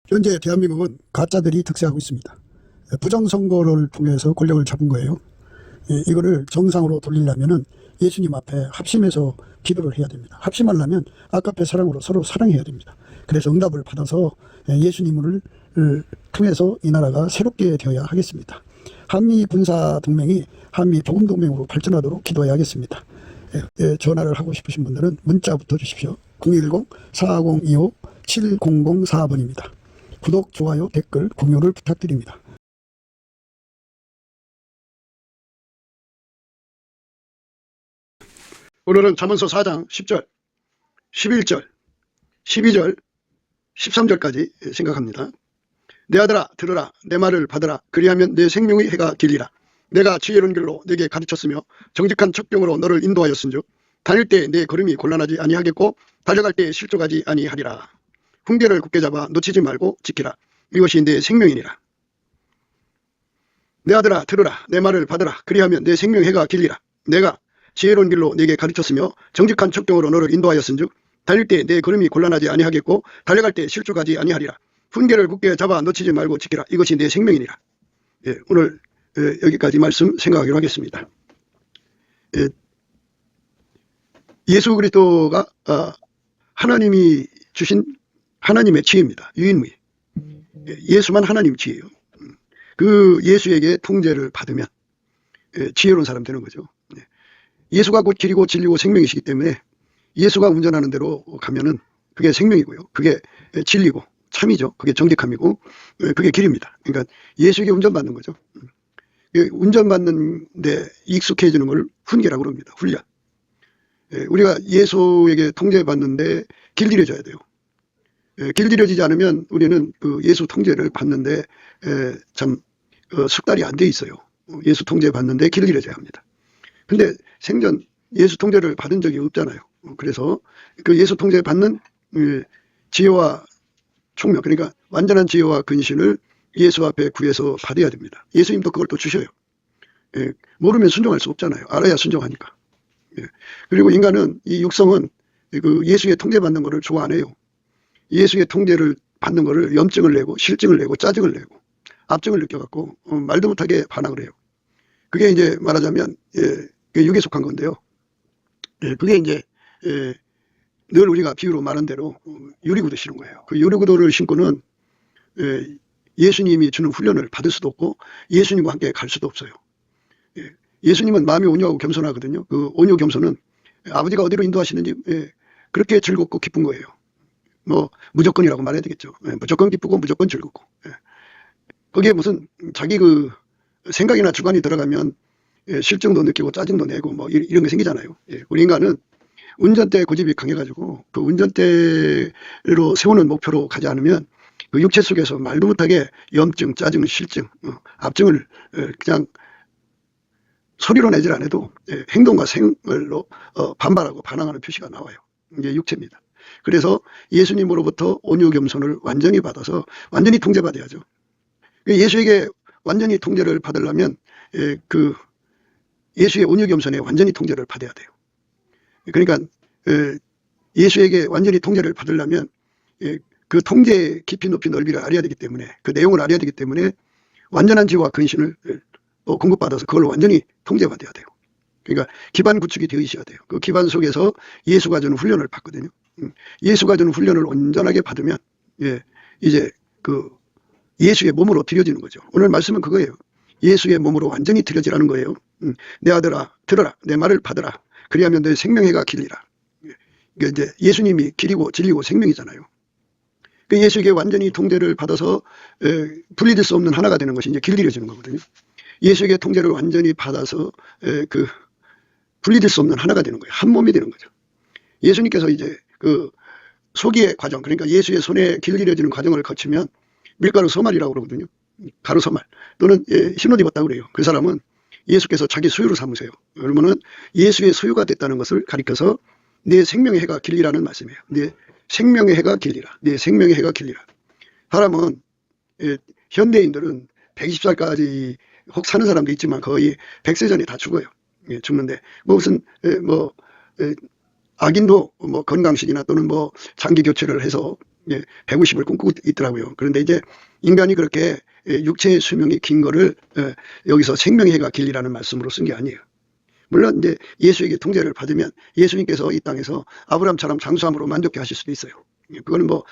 현재 대한민국은 가짜들이 득세하고 있습니다. 부정선거를 통해서 권력을 잡은 거예요. 이거를 정상으로 돌리려면 예수님 앞에 합심해서 기도를 해야 됩니다. 합심하려면 아까페 사랑으로 서로 사랑해야 됩니다. 그래서 응답을 받아서 예수님을 통해서 이 나라가 새롭게 되어야 하겠습니다. 한미 군사 동맹이 한미 복음 동맹으로 발전하도록 기도해야 하겠습니다. 전화를 하고 싶으신 분들은 문자부터 주십시오. 010-4025-7004번입니다. 구독, 좋아요, 댓글, 공유를 부탁드립니다. 오늘은 잠언서 4장 10절, 11절, 12절, 13절까지 생각합니다. 내 아들아 들으라, 내 말을 받으라. 그리하면 내 생명의 해가 길리라. 내가 지혜로운 길로 내게 가르쳤으며 정직한 척경으로 너를 인도하였은즉 다닐 때 내 걸음이 곤란하지 아니하겠고 달려갈 때 실족하지 아니하리라. 훈계를 굳게 잡아 놓치지 말고 지키라. 이것이 내 생명이니라. 내 아들아 들으라, 내 말을 받으라. 그리하면 내 생명의 해가 길리라. 내가 지혜로운 길로 내게 가르쳤으며 정직한 척경으로 너를 인도하였은즉 달릴 때 내 걸음이 곤란하지 아니하겠고 달려갈 때 실족하지 아니하리라. 훈계를 굳게 잡아 놓치지 말고 지키라. 이것이 내 생명이니라. 오늘 여기까지 말씀 생각하기로 하겠습니다. 예수 그리스도가 하나님이 주신 하나님의 지혜입니다. 유일무이. 예수만 하나님 지혜예요. 그 예수에게 통제를 받으면 지혜로운 사람 되는 거죠. 예수가 곧 길이고 진리고 생명이시기 때문에 예수가 운전하는 대로 가면은 그게 생명이고요. 그게 진리고 참이죠. 그게 정직함이고 그게 길입니다. 그러니까 예수에게 운전받는 거죠. 운전받는데 익숙해지는 걸 훈계라고 합니다. 훈련. 우리가 예수에게 통제받는데 길들여져야 돼요. 길들여지지 않으면 우리는 그 예수 통제를 받는데 참 숙달이 안 돼 있어요. 예수 통제 받는데 길들여져야 합니다. 근데 생전 예수 통제를 받은 적이 없잖아요. 그래서 그 예수 통제 받는 지혜와 총명, 그러니까 완전한 지혜와 근신을 예수 앞에 구해서 받아야 됩니다. 예수님도 그걸 또 주셔요. 모르면 순종할 수 없잖아요. 알아야 순종하니까. 그리고 인간은, 이 육성은 그 예수의 통제받는 거를 좋아 안 해요. 예수의 통제를 받는 거를 염증을 내고 실증을 내고 짜증을 내고 압증을 느껴갖고 말도 못하게 반항을 해요. 그게 이제 말하자면 육에 속한 건데요. 그게 이제 늘 우리가 비유로 말한 대로 유리구두 신은 거예요. 그 유리구두를 신고는 예수님이 주는 훈련을 받을 수도 없고 예수님과 함께 갈 수도 없어요. 예수님은 마음이 온유하고 겸손하거든요. 그 온유 겸손은 아버지가 어디로 인도하시는지 그렇게 즐겁고 기쁜 거예요. 뭐 무조건이라고 말해야 되겠죠. 무조건 기쁘고 무조건 즐겁고. 거기에 무슨 자기 그 생각이나 주관이 들어가면 실증도 느끼고 짜증도 내고 뭐 이런 게 생기잖아요. 우리 인간은 운전대 고집이 강해가지고 그 운전대로 세우는 목표로 가지 않으면 그 육체 속에서 말도 못하게 염증, 짜증, 실증, 압증을 그냥 소리로 내질 않아도 행동과 생활로 반발하고 반항하는 표시가 나와요. 이게 육체입니다. 그래서 예수님으로부터 온유 겸손을 완전히 받아서 완전히 통제받아야죠. 예수에게 완전히 통제를 받으려면 그 예수의 온유 겸손에 완전히 통제를 받아야 돼요. 그러니까 예수에게 완전히 통제를 받으려면 그 통제의 깊이 높이 넓이를 알아야 되기 때문에 그 내용을 알아야 되기 때문에 완전한 지혜와 근신을 공급받아서 그걸 완전히 통제받아야 돼요. 그러니까 기반 구축이 되어 있어야 돼요. 그 기반 속에서 예수가 주는 훈련을 받거든요. 예수가 주는 훈련을 온전하게 받으면 이제 그 예수의 몸으로 들여지는 거죠. 오늘 말씀은 그거예요. 예수의 몸으로 완전히 들여지라는 거예요. 내 아들아 들어라, 내 말을 받으라. 그리하면 내 생명해가 길리라. 이게 이제 예수님이 길이고 진리고 생명이잖아요. 그 예수에게 완전히 통제를 받아서 분리될 수 없는 하나가 되는 것이 이제 길들여지는 거거든요. 예수에게 통제를 완전히 받아서 그 분리될 수 없는 하나가 되는 거예요. 한 몸이 되는 거죠. 예수님께서 이제 그 소기의 과정, 그러니까 예수의 손에 길들여지는 과정을 거치면 밀가루 소말이라고 그러거든요. 가루 소말 또는 흰옷 입었다고 그래요. 그 사람은 예수께서 자기 소유로 삼으세요. 그러면은 예수의 소유가 됐다는 것을 가리켜서 내 생명의 해가 길리라는 말씀이에요. 내 생명의 해가 길리라. 내 생명의 해가 길리라. 사람은 현대인들은 120살까지 혹 사는 사람도 있지만 거의 100세 전에 다 죽어요. 죽는데 뭐 무슨 악인도 뭐 건강식이나 또는 뭐 장기 교체를 해서 150을 꿈꾸고 있더라고요. 그런데 이제 인간이 그렇게 육체의 수명이 긴 거를 여기서 생명의 해가 길리라는 말씀으로 쓴 게 아니에요. 물론 이제 예수에게 통제를 받으면 예수님께서 이 땅에서 아브라함처럼 장수함으로 만족해 하실 수도 있어요. 그거는 뭐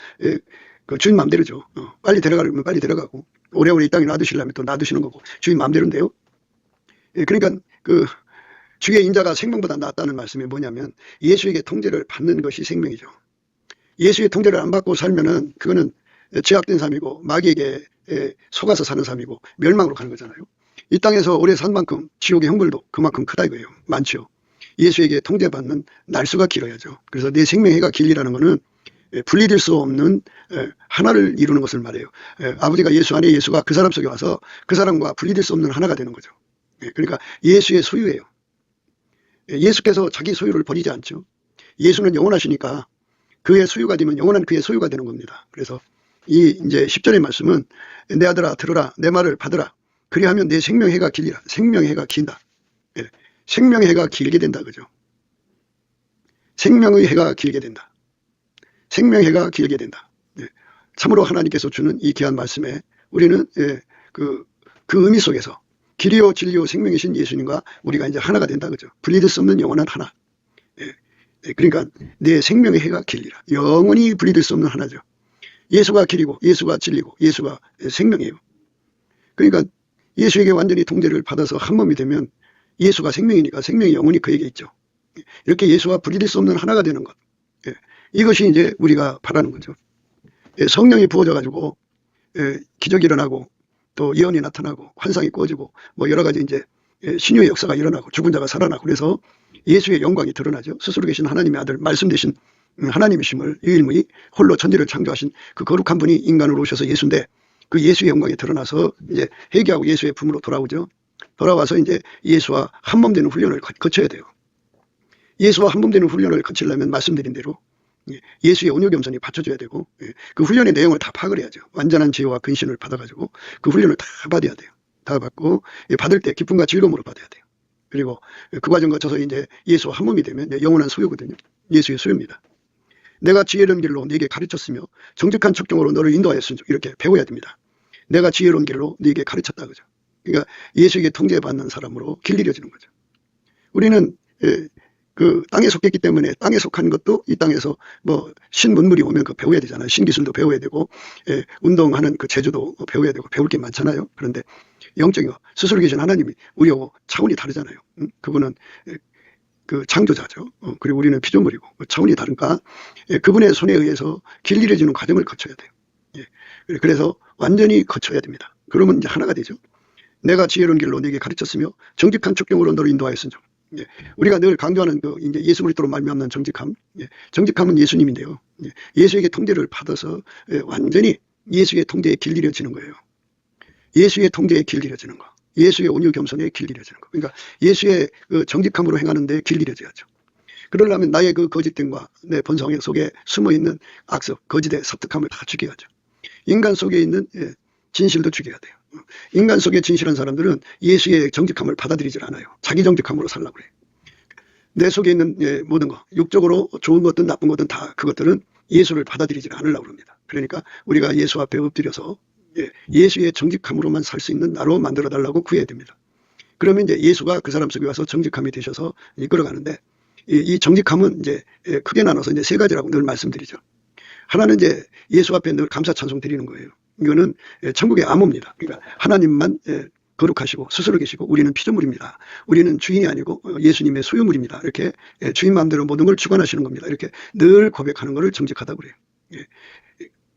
그 주인 마음대로죠. 빨리 데려가려면 빨리 데려가고 오래오래 이 땅에 놔두시려면 또 놔두시는 거고 주인 마음대로인데요. 그러니까 그 주의 인자가 생명보다 낫다는 말씀이 뭐냐면 예수에게 통제를 받는 것이 생명이죠. 예수의 통제를 안 받고 살면은 그거는 죄악된 삶이고 마귀에게 속아서 사는 삶이고 멸망으로 가는 거잖아요. 이 땅에서 오래 산 만큼 지옥의 형벌도 그만큼 크다 이거예요. 많죠. 예수에게 통제받는 날수가 길어야죠. 그래서 내 생명의 해가 길리라는 것은 분리될 수 없는 하나를 이루는 것을 말해요. 아버지가 예수 안에 예수가 그 사람 속에 와서 그 사람과 분리될 수 없는 하나가 되는 거죠. 그러니까 예수의 소유예요. 예수께서 자기 소유를 버리지 않죠. 예수는 영원하시니까 그의 소유가 되면 영원한 그의 소유가 되는 겁니다. 그래서 이 이제 10절의 말씀은 내 아들아 들으라 내 말을 받으라 그리하면 내 생명의 해가 길리라. 생명의 해가 긴다. 생명의 해가 길게 된다 그죠. 생명의 해가 길게 된다. 생명의 해가 길게 된다. 참으로 하나님께서 주는 이 귀한 말씀에 우리는 그 의미 속에서 길이요 진리요 생명이신 예수님과 우리가 이제 하나가 된다 그죠. 분리될 수 없는 영원한 하나. 그러니까 내 생명의 해가 길리라. 영원히 분리될 수 없는 하나죠. 예수가 길이고 예수가 진리고 예수가 생명이에요. 그러니까 예수에게 완전히 통제를 받아서 한 몸이 되면 예수가 생명이니까 생명이 영원히 그에게 있죠. 이렇게 예수와 분리될 수 없는 하나가 되는 것. 이것이 이제 우리가 바라는 거죠. 성령이 부어져 가지고 기적이 일어나고 또 예언이 나타나고 환상이 꾸어지고 뭐 여러 가지 이제 신유의 역사가 일어나고 죽은 자가 살아나고 그래서 예수의 영광이 드러나죠. 스스로 계신 하나님의 아들 말씀 되신 하나님이심을 유일무이 홀로 천지를 창조하신 그 거룩한 분이 인간으로 오셔서 예수인데 그 예수의 영광이 드러나서 이제 회개하고 예수의 품으로 돌아오죠. 돌아와서 이제 예수와 한 몸 되는 훈련을 거쳐야 돼요. 예수와 한 몸 되는 훈련을 거치려면 말씀드린 대로 예수의 온유 겸손이 받쳐줘야 되고 그 훈련의 내용을 다 파악을 해야죠. 완전한 지혜와 근신을 받아가지고 그 훈련을 다 받아야 돼요. 다 받고 받을 때 기쁨과 즐거움으로 받아야 돼요. 그리고 그 과정 거쳐서 이제 예수와 한 몸이 되면 영원한 소유거든요. 예수의 소유입니다. 내가 지혜로운 길로 네게 가르쳤으며 정직한 척경으로 너를 인도하였으니 이렇게 배워야 됩니다. 내가 지혜로운 길로 네게 가르쳤다 그죠. 그러니까 예수에게 통제받는 사람으로 길들여지는 거죠. 우리는 그 땅에 속했기 때문에 땅에 속한 것도 이 땅에서 뭐 신문물이 오면 그 배워야 되잖아요. 신기술도 배워야 되고 운동하는 그 재주도 배워야 되고 배울 게 많잖아요. 그런데 영적인 거 스스로 계신 하나님이 우리하고 차원이 다르잖아요. 그분은 그 창조자죠. 그리고 우리는 피조물이고 차원이 다른가 그분의 손에 의해서 길들여지는 과정을 거쳐야 돼요. 그래서 완전히 거쳐야 됩니다. 그러면 이제 하나가 되죠. 내가 지혜로운 길로 네게 가르쳤으며 정직한 척경으로 너를 인도하였으니 우리가 늘 강조하는 그 이제 예수 그리스도로 말미암는 정직함. 정직함은 예수님인데요. 예수에게 통제를 받아서 완전히 예수의 통제에 길들여지는 거예요. 예수의 통제에 길들여지는 거. 예수의 온유 겸손에 길들여지는 거. 그러니까 예수의 그 정직함으로 행하는데 길들여져야죠. 그러려면 나의 그 거짓됨과 내 본성 속에 숨어있는 악습, 거짓의 섭득함을 다 죽여야죠. 인간 속에 있는 진실도 죽여야 돼요. 인간 속에 진실한 사람들은 예수의 정직함을 받아들이질 않아요. 자기 정직함으로 살라고 그래요. 내 속에 있는 모든 거, 육적으로 좋은 것든 나쁜 것든 다 그것들은 예수를 받아들이질 않으려고 합니다. 그러니까 우리가 예수 앞에 엎드려서 예수의 정직함으로만 살 수 있는 나로 만들어 달라고 구해야 됩니다. 그러면 이제 예수가 그 사람 속에 와서 정직함이 되셔서 이끌어가는데 이 정직함은 이제 크게 나눠서 이제 세 가지라고 늘 말씀드리죠. 하나는 이제 예수 앞에 늘 감사 찬송 드리는 거예요. 이거는 천국의 암호입니다. 그러니까 하나님만 거룩하시고 스스로 계시고 우리는 피조물입니다. 우리는 주인이 아니고 예수님의 소유물입니다. 이렇게 주인 마음대로 모든 걸 주관하시는 겁니다. 이렇게 늘 고백하는 것을 정직하다고 그래요.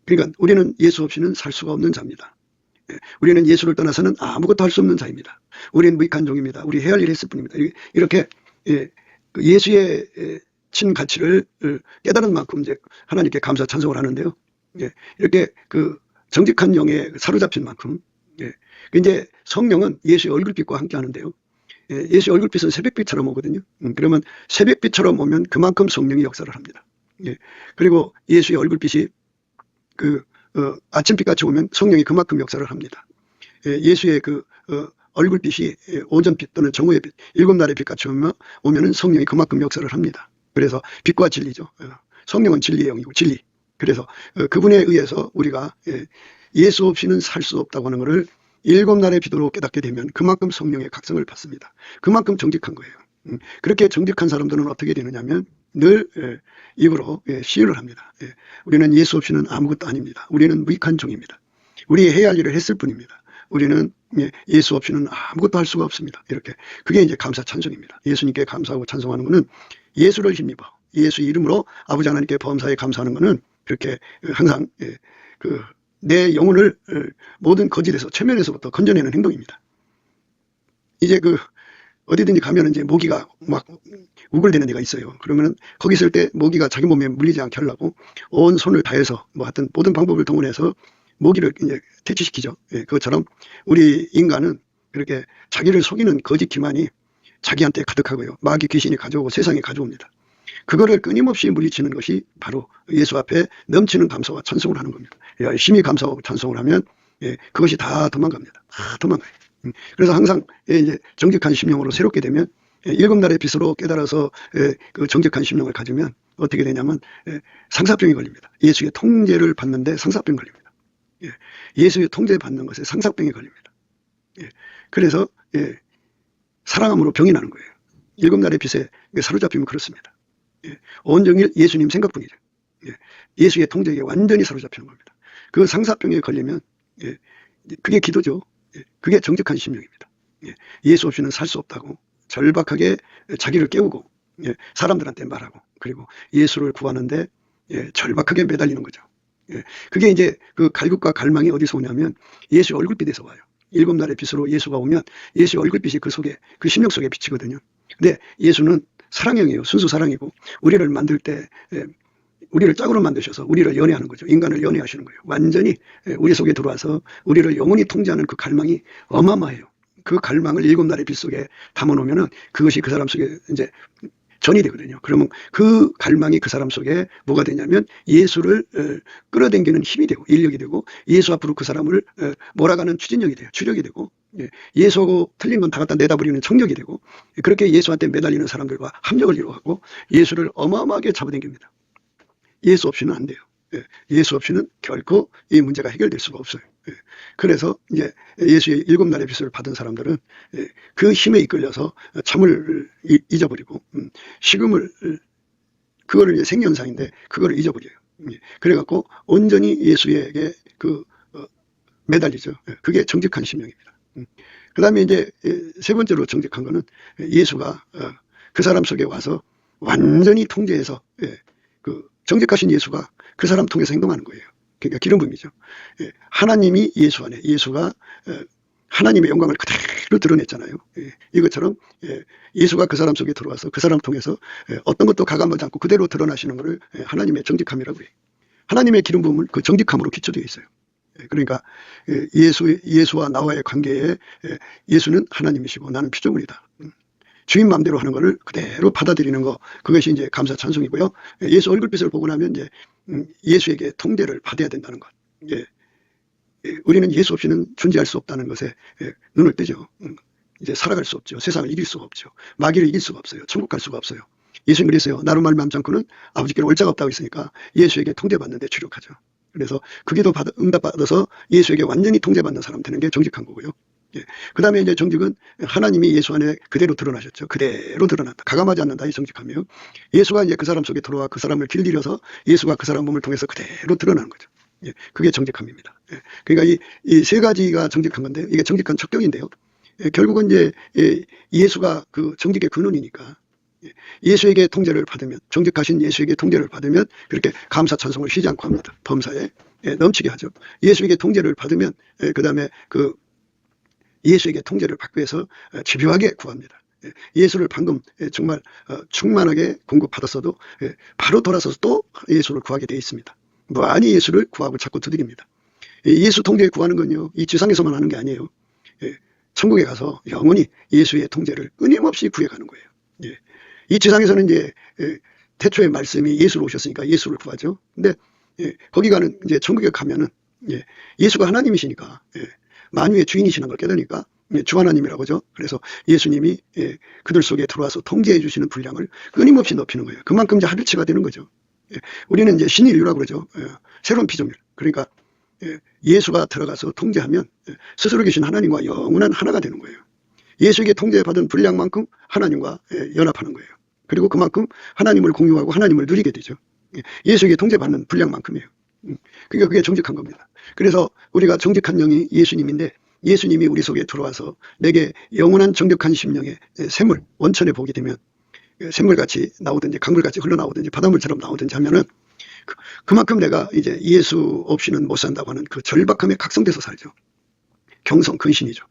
그러니까 우리는 예수 없이는 살 수가 없는 자입니다. 우리는 예수를 떠나서는 아무것도 할 수 없는 자입니다. 우리는 무익한 종입니다. 우리 해야 할 일 했을 뿐입니다. 이렇게 예수의 친 가치를 깨달은 만큼 이제 하나님께 감사 찬송을 하는데요. 이렇게 그 정직한 영에 사로잡힌 만큼 이제 성령은 예수의 얼굴빛과 함께 하는데요. 예수의 얼굴빛은 새벽빛처럼 오거든요. 그러면 새벽빛처럼 오면 그만큼 성령이 역사를 합니다. 그리고 예수의 얼굴빛이 그 아침빛같이 오면 성령이 그만큼 역사를 합니다. 예수의 그 얼굴빛이 오전빛 또는 정오의 빛, 일곱 날의 빛같이 오면은 성령이 그만큼 역사를 합니다. 그래서 빛과 진리죠. 성령은 진리의 영이고 진리. 그래서 그분에 의해서 우리가 예수 없이는 살 수 없다고 하는 것을 7날의 비도로 깨닫게 되면 그만큼 성령의 각성을 받습니다. 그만큼 정직한 거예요. 그렇게 정직한 사람들은 어떻게 되느냐면 늘 입으로 시인을 합니다. 우리는 예수 없이는 아무것도 아닙니다. 우리는 무익한 종입니다. 우리 해야 할 일을 했을 뿐입니다. 우리는 예수 없이는 아무것도 할 수가 없습니다. 이렇게 그게 이제 감사 찬송입니다. 예수님께 감사하고 찬송하는 것은 예수를 힘입어 예수 이름으로 아버지 하나님께 범사에 감사하는 것은 그렇게 항상 내 영혼을 모든 거짓에서 최면에서부터 건져내는 행동입니다. 이제 어디든지 가면 이제 모기가 막 우글대는 데가 있어요. 그러면은 거기 있을 때 모기가 자기 몸에 물리지 않게 하려고 온 손을 다해서 뭐 하여튼 모든 방법을 동원해서 모기를 이제 퇴치시키죠. 그것처럼 우리 인간은 그렇게 자기를 속이는 거짓 기만이 자기한테 가득하고요. 마귀 귀신이 가져오고 세상에 가져옵니다. 그거를 끊임없이 물리치는 것이 바로 예수 앞에 넘치는 감사와 찬송을 하는 겁니다. 열심히 감사하고 찬송을 하면 그것이 다 도망갑니다. 다 도망가요. 그래서 항상 이제 정직한 심령으로 새롭게 되면 7날의 빛으로 깨달아서 그 정직한 심령을 가지면 어떻게 되냐면 상사병이 걸립니다. 예수의 통제를 받는데 상사병 걸립니다. 예수의 통제 받는 것에 상사병이 걸립니다. 그래서 사랑함으로 병이 나는 거예요. 7날의 빛에 사로잡히면 그렇습니다. 온종일 예수님 생각뿐이죠. 예수의 통제에 완전히 사로잡히는 겁니다. 그 상사병에 걸리면 그게 기도죠. 그게 정직한 심령입니다. 예수 없이는 살 수 없다고 절박하게 자기를 깨우고 사람들한테 말하고 그리고 예수를 구하는데 절박하게 매달리는 거죠. 그게 이제 그 갈급과 갈망이 어디서 오냐면 예수의 얼굴빛에서 와요. 7날의 빛으로 예수가 오면 예수의 얼굴빛이 그 속에 그 심령 속에 비치거든요. 근데 예수는 사랑형이에요. 순수 사랑이고 우리를 만들 때 우리를 짝으로 만드셔서 우리를 연애하는 거죠. 인간을 연애하시는 거예요. 완전히 우리 속에 들어와서 우리를 영원히 통제하는 그 갈망이 어마어마해요. 그 갈망을 7날의 빛 속에 담아놓으면은 그것이 그 사람 속에 이제 전이 되거든요. 그러면 그 갈망이 그 사람 속에 뭐가 되냐면 예수를 끌어당기는 힘이 되고 인력이 되고 예수 앞으로 그 사람을 몰아가는 추진력이 돼요. 추력이 되고 예수하고 틀린 건 다 갖다 내다버리는 청력이 되고 그렇게 예수한테 매달리는 사람들과 합력을 이루어가고 예수를 어마어마하게 잡아당깁니다. 예수 없이는 안 돼요. 예수 없이는 결코 이 문제가 해결될 수가 없어요. 그래서 이제 예수의 7날의 빛을 받은 사람들은 그 힘에 이끌려서 참을 잊어버리고 식음을 그거를 이제 생연상인데 그거를 잊어버려요. 그래갖고 온전히 예수에게 매달리죠. 그게 정직한 심령입니다. 그 다음에 이제 세 번째로 정직한 거는 예수가 그 사람 속에 와서 완전히 통제해서 정직하신 예수가 그 사람 통해서 행동하는 거예요. 그러니까 기름 부음이죠. 하나님이 예수 안에 예수가 하나님의 영광을 그대로 드러냈잖아요. 이것처럼 예수가 그 사람 속에 들어와서 그 사람 통해서 어떤 것도 가감하지 않고 그대로 드러나시는 것을 하나님의 정직함이라고 해요. 하나님의 기름 부음은 그 정직함으로 기초되어 있어요. 그러니까 예수와 나와의 관계에 예수는 하나님이시고 나는 피조물이다. 주인 마음대로 하는 것을 그대로 받아들이는 거, 그것이 이제 감사 찬송이고요. 예수 얼굴빛을 보고 나면 이제 예수에게 통제를 받아야 된다는 것. 우리는 예수 없이는 존재할 수 없다는 것에 눈을 뜨죠. 이제 살아갈 수 없죠. 세상을 이길 수가 없죠. 마귀를 이길 수가 없어요. 천국 갈 수가 없어요. 예수님 그랬어요. 나로 말미암지 않고는 아버지께로 올 자가 없다고 했으니까 예수에게 통제받는 데 주력하죠. 그래서 그 기도 응답받아서 예수에게 완전히 통제받는 사람 되는 게 정직한 거고요. 그 다음에 이제 정직은 하나님이 예수 안에 그대로 드러나셨죠. 그대로 드러난다. 가감하지 않는다. 이 정직하며 예수가 이제 그 사람 속에 들어와 그 사람을 길들여서 예수가 그 사람 몸을 통해서 그대로 드러나는 거죠. 그게 정직함입니다. 그러니까 이 세 가지가 정직한 건데 이게 정직한 척경인데요. 결국은 이제 예수가 그 정직의 근원이니까 예수에게 통제를 받으면 정직하신 예수에게 통제를 받으면 그렇게 감사 찬송을 쉬지 않고 합니다. 범사에 넘치게 하죠. 예수에게 통제를 받으면 그 다음에 예수에게 통제를 받기 위해서 집요하게 구합니다. 예수를 방금 정말 충만하게 공급받았어도 바로 돌아서서 또 예수를 구하게 되어 있습니다. 많이 예수를 구하고 자꾸 두드립니다. 예수 통제 구하는 건요, 이 지상에서만 하는 게 아니에요. 천국에 가서 영원히 예수의 통제를 끊임없이 구해가는 거예요. 이 지상에서는 이제 태초의 말씀이 예수로 오셨으니까 예수를 구하죠. 근데 거기 가는 이제 천국에 가면은 예수가 하나님이시니까 만유의 주인이시는 걸 깨달으니까 주 하나님이라고 하죠. 그래서 예수님이 그들 속에 들어와서 통제해 주시는 분량을 끊임없이 높이는 거예요. 그만큼 이제 합일치가 되는 거죠. 우리는 이제 신인류라고 그러죠. 새로운 피조물. 그러니까 예수가 들어가서 통제하면 스스로 계신 하나님과 영원한 하나가 되는 거예요. 예수에게 통제받은 분량만큼 하나님과 연합하는 거예요. 그리고 그만큼 하나님을 공유하고 하나님을 누리게 되죠. 예수에게 통제받는 분량만큼이에요. 그러니까 그게 정직한 겁니다. 그래서 우리가 정직한 영이 예수님인데 예수님이 우리 속에 들어와서 내게 영원한 정직한 심령의 샘물, 원천에 보게 되면 샘물같이 나오든지 강물같이 흘러나오든지 바닷물처럼 나오든지 하면은 그만큼 내가 이제 예수 없이는 못 산다고 하는 그 절박함에 각성돼서 살죠. 경성, 근신이죠.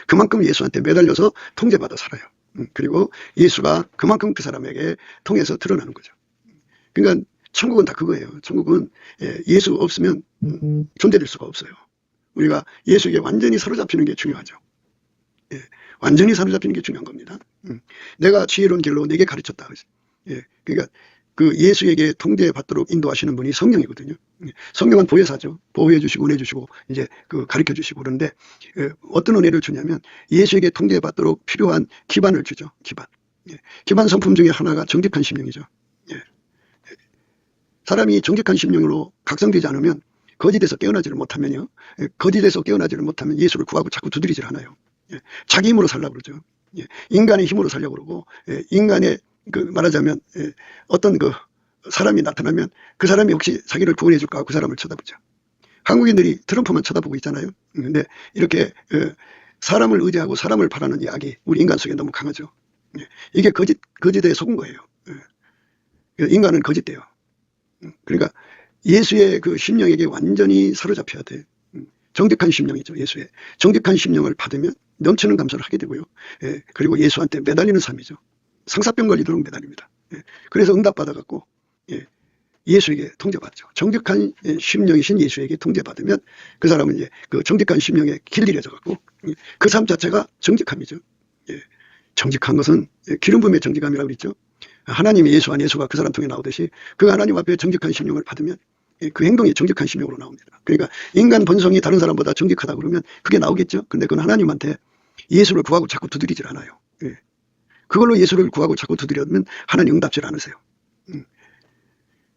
그만큼 예수한테 매달려서 통제받아 살아요. 그리고 예수가 그만큼 그 사람에게 통해서 드러나는 거죠. 그러니까 천국은 다 그거예요. 천국은 예수 없으면 존재될 수가 없어요. 우리가 예수에게 완전히 사로잡히는 게 중요하죠. 완전히 사로잡히는 게 중요한 겁니다. 내가 지혜로운 길로 내게 가르쳤다. 그러니까 그 예수에게 통제받도록 인도하시는 분이 성령이거든요. 성령은 보혜사죠. 보호해 주시고 은혜 주시고 이제 그 가르쳐 주시고 그런데 어떤 은혜를 주냐면 예수에게 통제받도록 필요한 기반을 주죠. 기반 성품 중에 하나가 정직한 심령이죠. 사람이 정직한 심령으로 각성되지 않으면 거짓에서 깨어나지를 못하면요. 거짓에서 깨어나지를 못하면 예수를 구하고 자꾸 두드리질 않아요. 자기 힘으로 살려고 그러죠. 인간의 힘으로 살려고 그러고 인간의 그 말하자면 어떤 그 사람이 나타나면 그 사람이 혹시 자기를 구원해 줄까 그 사람을 쳐다보죠. 한국인들이 트럼프만 쳐다보고 있잖아요. 근데 이렇게 사람을 의지하고 사람을 바라는 이야기 우리 인간 속에 너무 강하죠. 이게 거짓에 속은 거예요. 인간은 거짓돼요. 그러니까 예수의 그 심령에게 완전히 사로잡혀야 돼. 정직한 심령이죠. 예수의 정직한 심령을 받으면 넘치는 감사를 하게 되고요. 그리고 예수한테 매달리는 삶이죠. 상사병 걸리도록 매달립니다. 그래서 응답받아갖고 예수에게 통제받죠. 정직한 심령이신 예수에게 통제받으면 그 사람은 이제 그 정직한 심령에 길들여져갖고 그 삶 자체가 정직함이죠. 정직한 것은 기름 부음의 정직함이라고 그랬죠. 하나님이 예수 안 예수가 그 사람 통해 나오듯이 그 하나님 앞에 정직한 심령을 받으면 그 행동이 정직한 심령으로 나옵니다. 그러니까 인간 본성이 다른 사람보다 정직하다 그러면 그게 나오겠죠. 근데 그건 하나님한테 예수를 구하고 자꾸 두드리질 않아요. 그걸로 예수를 구하고 자꾸 두드리면 하나님 응답질 않으세요.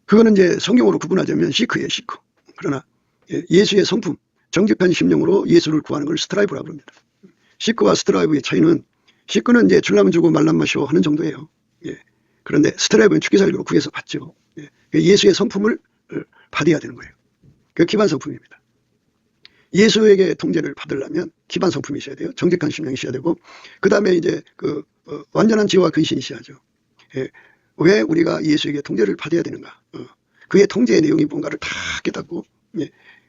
그거는 이제 성경으로 구분하자면 시크예요, 시크. 그러나 예수의 성품, 정직한 심령으로 예수를 구하는 걸 스트라이브라고 합니다. 시크와 스트라이브의 차이는 시크는 이제 줄라면 주고 말란 마시오 하는 정도예요. 그런데 스트라이브는 죽기살기로 구해서 받죠. 예수의 성품을 받아야 되는 거예요. 그 기반 성품입니다. 예수에게 통제를 받으려면 기반 성품이 있어야 돼요. 정직한 심령이 있어야 되고, 그 다음에 이제 그 완전한 지혜와 근신이 있어야죠. 왜 우리가 예수에게 통제를 받아야 되는가? 그의 통제의 내용이 뭔가를 다 깨닫고,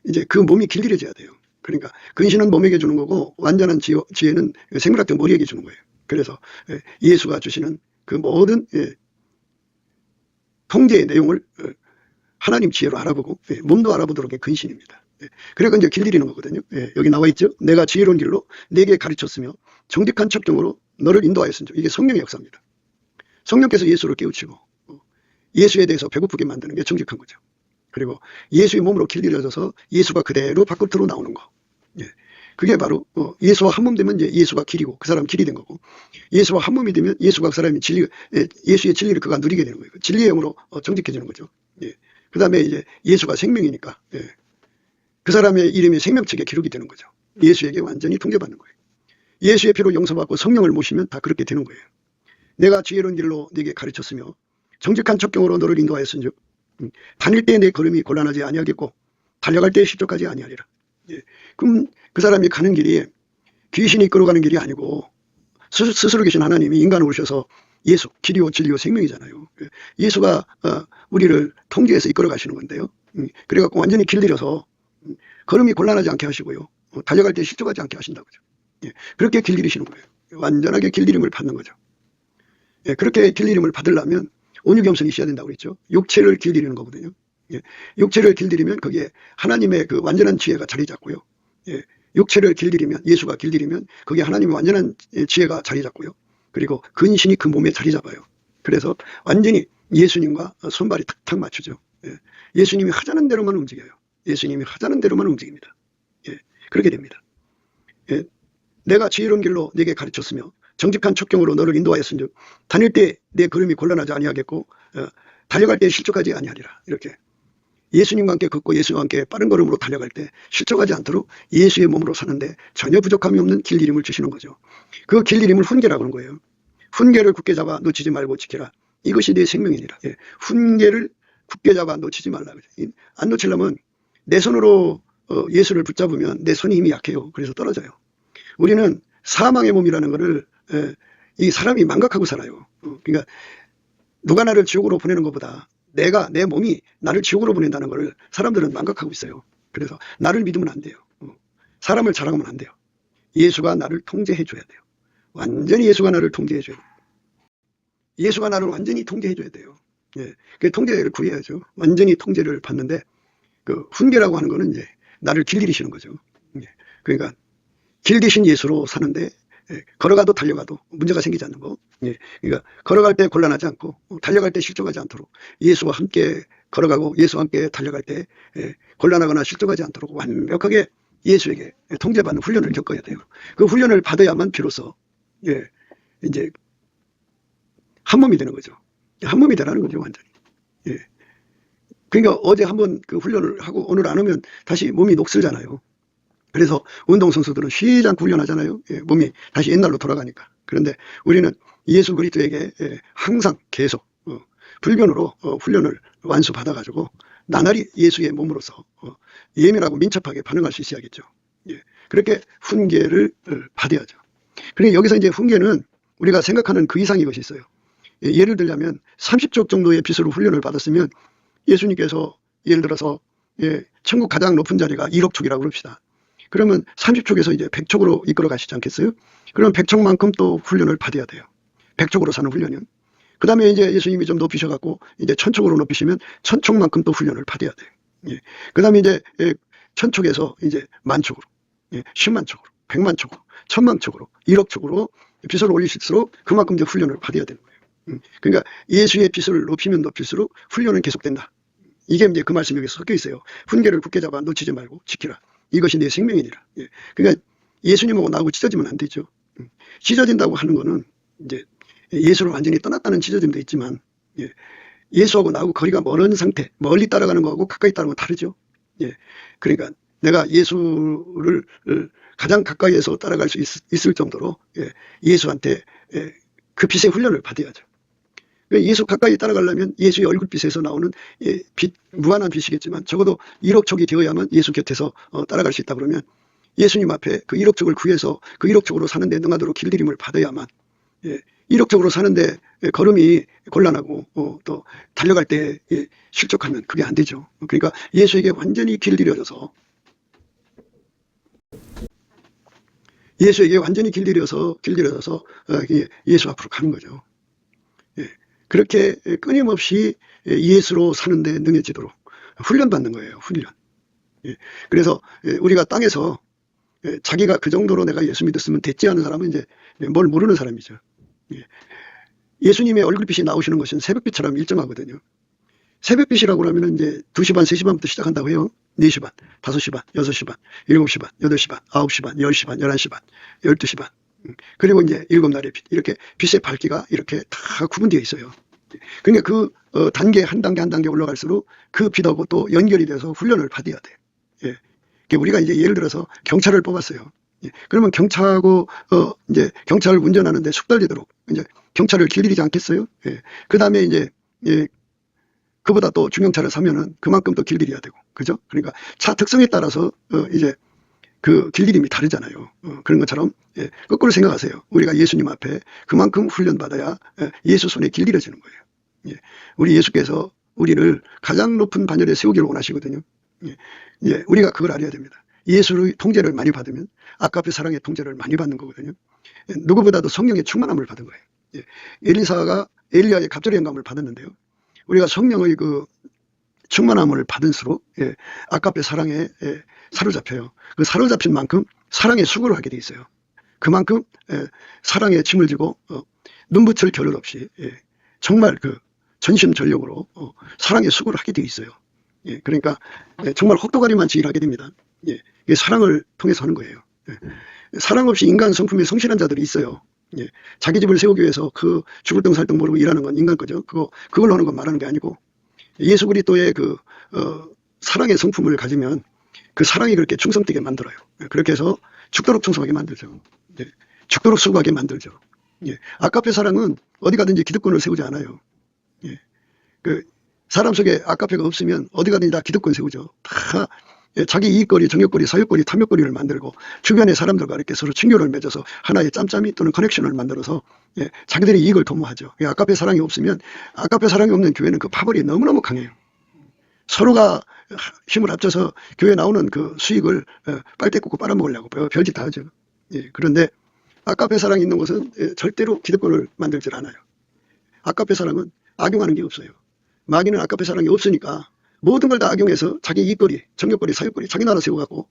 이제 그 몸이 길들여져야 돼요. 그러니까 근신은 몸에게 주는 거고, 완전한 지혜는 생물학적 머리에게 주는 거예요. 그래서 예수가 주시는 그 모든 통제의 내용을 하나님 지혜로 알아보고 몸도 알아보도록 의 근신입니다. 그래서 이제 길들이는 거거든요. 여기 나와 있죠. 내가 지혜로운 길로 내게 가르쳤으며 정직한 첩경으로 너를 인도하였으니 이게 성령의 역사입니다. 성령께서 예수를 깨우치고 예수에 대해서 배고프게 만드는 게 정직한 거죠. 그리고 예수의 몸으로 길들여져서 예수가 그대로 밖으로 나오는 거. 그게 바로 예수와 한 몸 되면 이제 예수가 길이고 그 사람 길이 된 거고, 예수와 한 몸이 되면 예수가 그 사람이 예수의 진리를 그가 누리게 되는 거예요. 진리의 영으로 정직해지는 거죠. 그 다음에 이제 예수가 생명이니까 그 사람의 이름이 생명책에 기록이 되는 거죠. 예수에게 완전히 통제받는 거예요. 예수의 피로 용서받고 성령을 모시면 다 그렇게 되는 거예요. 내가 지혜로운 길로 네게 가르쳤으며 정직한 첩경으로 너를 인도하였은즉 다닐 때 내 걸음이 곤란하지 아니하겠고 달려갈 때 십조까지 아니하리라. 그럼 그 사람이 가는 길이 귀신이 이끌어가는 길이 아니고 스스로 계신 하나님이 인간을 오셔서 예수, 길이요 진리요 생명이잖아요. 예수가 우리를 통제해서 이끌어 가시는 건데요. 그래갖고 완전히 길들여서 걸음이 곤란하지 않게 하시고요. 달려갈 때 실족하지 않게 하신다고 그죠. 그렇게 길들이시는 거예요. 완전하게 길들임을 받는 거죠. 그렇게 길들임을 받으려면 온유겸손이 있어야 된다고 그랬죠. 육체를 길들이는 거거든요. 육체를 길들이면 거기에 하나님의 그 완전한 지혜가 자리 잡고요. 육체를 길들이면 예수가 길들이면 거기에 하나님의 완전한 지혜가 자리 잡고요. 그리고 근신이 그 몸에 자리 잡아요. 그래서 완전히 예수님과 손발이 탁탁 맞추죠. 예수님이 하자는 대로만 움직여요. 예수님이 하자는 대로만 움직입니다. 그렇게 됩니다. 내가 지혜로운 길로 네게 가르쳤으며 정직한 첩경으로 너를 인도하였은즉 다닐 때 내 걸음이 곤란하지 아니하겠고 달려갈 때 실족하지 아니하리라. 이렇게 예수님과 함께 걷고 예수님과 함께 빠른 걸음으로 달려갈 때 실족하지 않도록 예수의 몸으로 사는데 전혀 부족함이 없는 길 이름을 주시는 거죠. 그 길 이름을 훈계라고 하는 거예요. 훈계를 굳게 잡아 놓치지 말고 지키라. 이것이 내 생명이니라. 예. 훈계를 굳게 잡아 놓치지 말라. 안 놓치려면 내 손으로 예수를 붙잡으면 내 손이 힘이 약해요. 그래서 떨어져요. 우리는 사망의 몸이라는 거를 이 사람이 망각하고 살아요. 그러니까 누가 나를 지옥으로 보내는 것보다 내 몸이 나를 지옥으로 보낸다는 걸 사람들은 망각하고 있어요. 그래서 나를 믿으면 안 돼요. 사람을 자랑하면 안 돼요. 예수가 나를 통제해 줘야 돼요. 완전히 예수가 나를 통제해 줘야 돼요. 예수가 나를 완전히 통제해 줘야 돼요. 예. 그 통제를 구해야죠. 완전히 통제를 받는데 그 훈계라고 하는 거는 이제 나를 길들이시는 거죠. 예. 그러니까 길드신 예수로 사는데 걸어가도 달려가도 문제가 생기지 않는 거. 예. 그러니까 걸어갈 때 곤란하지 않고 달려갈 때 실족하지 않도록 예수와 함께 걸어가고 예수와 함께 달려갈 때 곤란하거나 실족하지 않도록 완벽하게 예수에게 통제받는 훈련을 겪어야 돼요. 그 훈련을 받아야만 비로소 이제 한 몸이 되는 거죠. 한 몸이 되라는 거죠, 완전히. 예. 그러니까 어제 한번 그 훈련을 하고 오늘 안 하면 다시 몸이 녹슬잖아요. 그래서 운동선수들은 쉬지 않고 훈련하잖아요. 예, 몸이 다시 옛날로 돌아가니까. 그런데 우리는 예수 그리스도에게 항상 계속 불변으로 훈련을 완수받아가지고 나날이 예수의 몸으로서 예민하고 민첩하게 반응할 수 있어야겠죠. 예, 그렇게 훈계를 받아야죠. 그러니까 여기서 이제 훈계는 우리가 생각하는 그 이상의 것이 있어요. 예, 예를 들자면 30쪽 정도의 빚으로 훈련을 받았으면 예수님께서 예를 들어서 천국 가장 높은 자리가 1억 촉이라고 그럽시다. 그러면 30촉에서 이제 100촉으로 이끌어 가시지 않겠어요? 그러면 100촉만큼 또 훈련을 받아야 돼요. 100촉으로 사는 훈련은. 그 다음에 이제 예수님이 좀 높이셔갖고 이제 1000촉으로 높이시면 1000촉만큼 또 훈련을 받아야 돼요. 예. 그 다음에 이제 1000촉에서 이제 10,000촉으로, 10만 촉으로, 100만 촉으로, 1000만 촉으로, 1억 촉으로 빚을 올리실수록 그만큼 이제 훈련을 받아야 되는 거예요. 그러니까 예수의 빚을 높이면 높일수록 훈련은 계속된다. 이게 이제 그 말씀이 여기서 섞여 있어요. 훈계를 굳게 잡아 놓치지 말고 지키라. 이것이 내 생명이니라. 예. 그러니까 예수님하고 나하고 찢어지면 안 되죠. 찢어진다고 하는 거는 이제 예수를 완전히 떠났다는 찢어짐도 있지만 예수하고 나하고 거리가 먼 상태, 멀리 따라가는 거하고 가까이 따라가는 건 다르죠. 예. 그러니까 내가 예수를 가장 가까이에서 따라갈 수 있을 정도로 예수한테 그 빛의 훈련을 받아야죠. 예수 가까이 따라가려면 예수의 얼굴빛에서 나오는 빛, 무한한 빛이겠지만 적어도 1억 촉이 되어야만 예수 곁에서 따라갈 수 있다 그러면 예수님 앞에 그 1억 촉을 구해서 그 1억 촉으로 사는데 능하도록 길들임을 받아야만 1억 촉으로 사는데 걸음이 곤란하고 또 달려갈 때 실족하면 그게 안 되죠. 그러니까 예수에게 완전히 길들여져서 길들여져서 예수 앞으로 가는 거죠. 그렇게 끊임없이 예수로 사는데 능해지도록 훈련받는 거예요. 훈련. 그래서 우리가 땅에서 자기가 그 정도로 내가 예수 믿었으면 됐지 하는 사람은 이제 뭘 모르는 사람이죠. 예수님의 얼굴빛이 나오시는 것은 새벽빛처럼 일정하거든요. 새벽빛이라고 하면 이제 2시 반, 3시 반부터 시작한다고 해요. 4시 반, 5시 반, 6시 반, 7시 반, 8시 반, 9시 반, 10시 반, 11시 반, 12시 반. 그리고 이제 7날의 빛. 이렇게 빛의 밝기가 이렇게 다 구분되어 있어요. 그러니까 그 단계 한 단계 올라갈수록 그 빛하고 또 연결이 돼서 훈련을 받아야 돼요. 예. 우리가 이제 예를 들어서 경찰을 뽑았어요. 예. 그러면 경찰하고 이제 경찰을 운전하는데 숙달되도록 이제 경찰을 길들이지 않겠어요? 예. 그 다음에 이제 그보다 또 중형차를 사면은 그만큼 또 길들여야 되고, 그죠? 그러니까 차 특성에 따라서 이제 그 길들임이 다르잖아요. 그런 것처럼 거꾸로 생각하세요. 우리가 예수님 앞에 그만큼 훈련받아야 예수 손에 길들여지는 거예요. 예. 우리 예수께서 우리를 가장 높은 반열에 세우기를 원하시거든요. 예. 우리가 그걸 알아야 됩니다. 예수의 통제를 많이 받으면 아까의 사랑의 통제를 많이 받는 거거든요. 누구보다도 성령의 충만함을 받은 거예요. 예. 엘리사가 엘리야의 갑절의 영감을 받았는데요. 우리가 성령의 그 충만함을 받을수록 아까의 사랑에 사로잡혀요. 그 사로잡힌 만큼 사랑의 수고를 하게 돼 있어요. 그만큼 사랑에 짐을 지고 눈붙일 겨를 없이 정말 그 전심전력으로 사랑의 수고를 하게 돼 있어요. 그러니까 정말 혹독하리만치 일하게 됩니다. 이게 사랑을 통해서 하는 거예요. 사랑 없이 인간 성품에 성실한 자들이 있어요. 예. 자기 집을 세우기 위해서 그 죽을 등 살 등 모르고 일하는 건 인간 거죠. 그걸 하는 건 말하는 게 아니고, 예수 그리스도의 사랑의 성품을 가지면 그 사랑이 그렇게 충성되게 만들어요. 그렇게 해서 죽도록 충성하게 만들죠. 예. 죽도록 수고하게 만들죠. 예. 아카페 사랑은 어디 가든지 기득권을 세우지 않아요. 예. 사람 속에 아카페가 없으면 어디 가든지 다 기득권 세우죠. 다 자기 이익거리, 정욕거리, 사욕거리, 탐욕거리를 만들고 주변의 사람들과 이렇게 서로 친교를 맺어서 하나의 짬짬이 또는 커넥션을 만들어서 자기들의 이익을 도모하죠. 아카페 사랑이 없으면, 아카페 사랑이 없는 교회는 그 파벌이 너무너무 강해요. 서로가 힘을 합쳐서 교회 나오는 그 수익을 빨대 꽂고 빨아먹으려고 별짓 다 하죠. 그런데 아카페 사랑이 있는 곳은 절대로 기득권을 만들질 않아요. 아카페 사랑은 악용하는 게 없어요. 마귀는 아카페 사랑이 없으니까 모든 걸 다 악용해서 자기 이익거리, 정욕거리, 사욕거리, 자기 나라 세워갖고